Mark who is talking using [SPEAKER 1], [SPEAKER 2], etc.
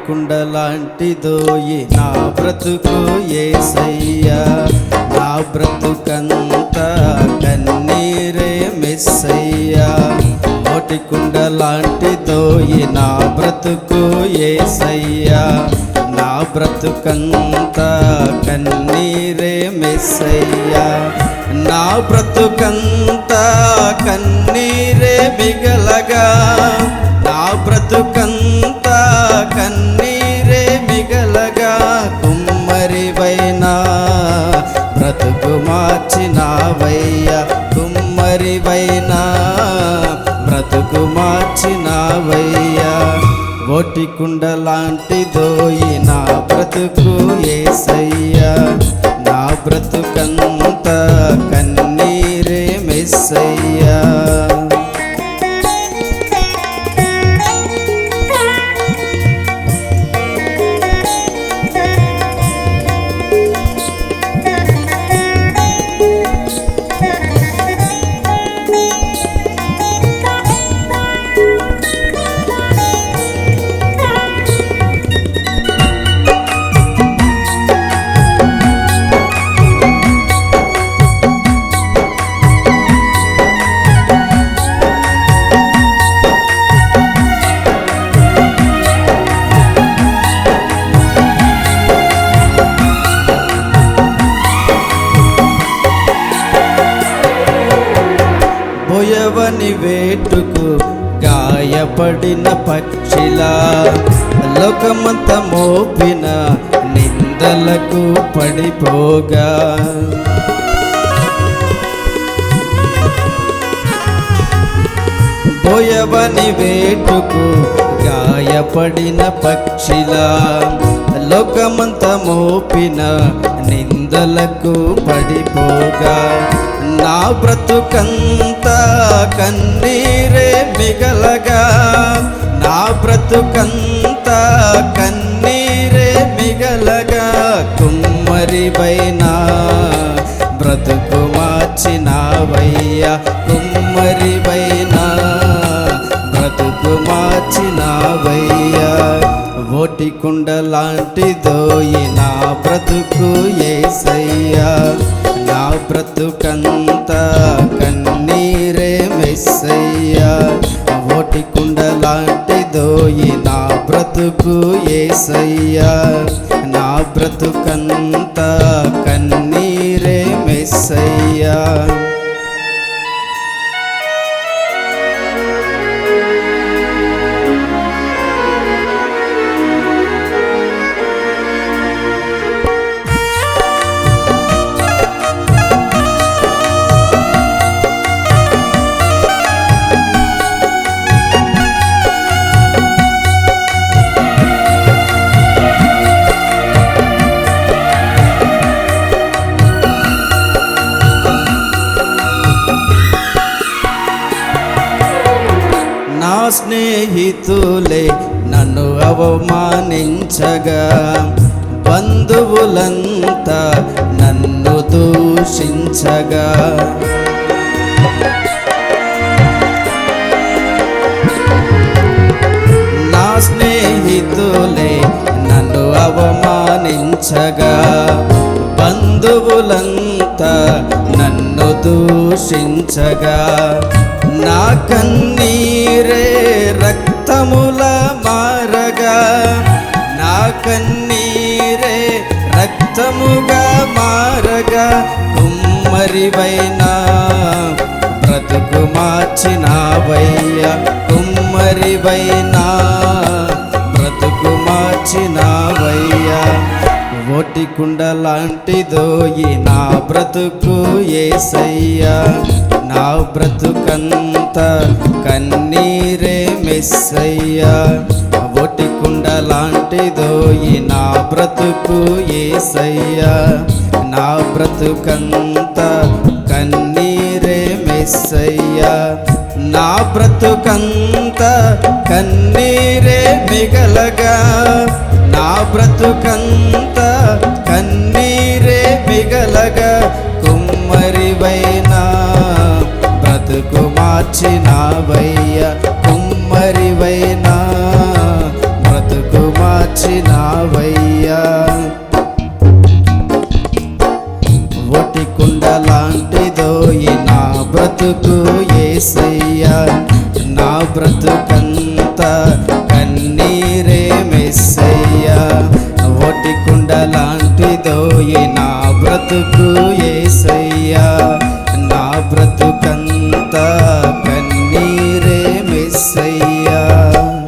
[SPEAKER 1] కుండలాంటిదోయి నా బ్రతుకు యేసయ్యా, నా బ్రతుకంతా కన్నీరే మెస్సయ్యా. కోటి కుండలాంటిదోయి నా బ్రతుకు యేసయ్యా, నా బ్రతుకంతా కన్నీరే మెస్సయ్యా. నా బ్రతుకంతా కన్నీరే మిగలగా, నా బ్రతుకంతా కన్నీరే మిగలగా, కుమ్మరివైనా బ్రతుకు మార్చినావయ్యా, కుమ్మరివైనా బ్రతుకు మార్చినావయ్యా. ఓటి కుండలాంటిదోయి నా బ్రతుకు యేసయ్యా, నా బ్రతుకంతా కన్నీరే మెస్సయ్యా. బోయవని వేటుకు గాయపడిన పక్షిలా, లోకమంత మోపిన నిందలకు పడిపోగా, బోయవని వేటుకు గాయపడిన పక్షిలా, లోకమంత మోపిన నిందలకు పడిపోగా, నా బ్రతుకంతా కన్నీరే మిగలగా, నా బ్రతుకంతా కన్నీరే మిగలగా, కుమ్మరివైనా బ్రతుకు మార్చినావయ్యా, కుమ్మరివైనా బ్రతుకు మార్చినావయ్యా. ఓటి కుండలాంటిదోయి నా బ్రతుకు యేసయ్యా, నా బ్రతుకంతా కన్నీరే మెస్సయ్యా. ఓటి కుండలాంటిదోయి నా బ్రతుకు యేసయ్యా, నా బ్రతుకంతా కన్నీరే మెస్సయ్యా. నా స్నేహితులే నన్ను అవమానించగా, బంధువులంతా నన్ను దూషించగా, నా స్నేహితులే నన్ను అవమానించగా, బంధువులంతా నన్ను దూషించగా, నా కన్నీరే రక్తముల మారగా, నా కన్నీరే రక్తముగా మారగా, కుమ్మరివైనా బ్రతుకు మార్చినావయ్యా, కుమ్మరివైనా బ్రతుకు మార్చినావయ్యా. ఓటి కుండలాంటిదోయి నా బ్రతుకు యేసయ్యా, నా బ్రతుకంతా కన్నీరే మెస్సయ్యా. ఓటి కుండలాంటిదోయి నా బ్రతుకు యేసయ్యా, నా బ్రతుకంతా కన్నీరే మెస్సయ్యా. నా బ్రతుకంతా కన్నీరే మిగలగా, నా బ్రతుకంతా కన్నీరే మిగలగా, కుమ్మరివైనా బ్రతుకు మార్చినావయ్యా, కుమ్మరివైనా బ్రతుకు మార్చి అంతా కన్నీరే మెస్సయ్యా. ఒటి కుండ లాంటిదోయి నా బ్రతుకు యేసయ్యా, నా బ్రతుకు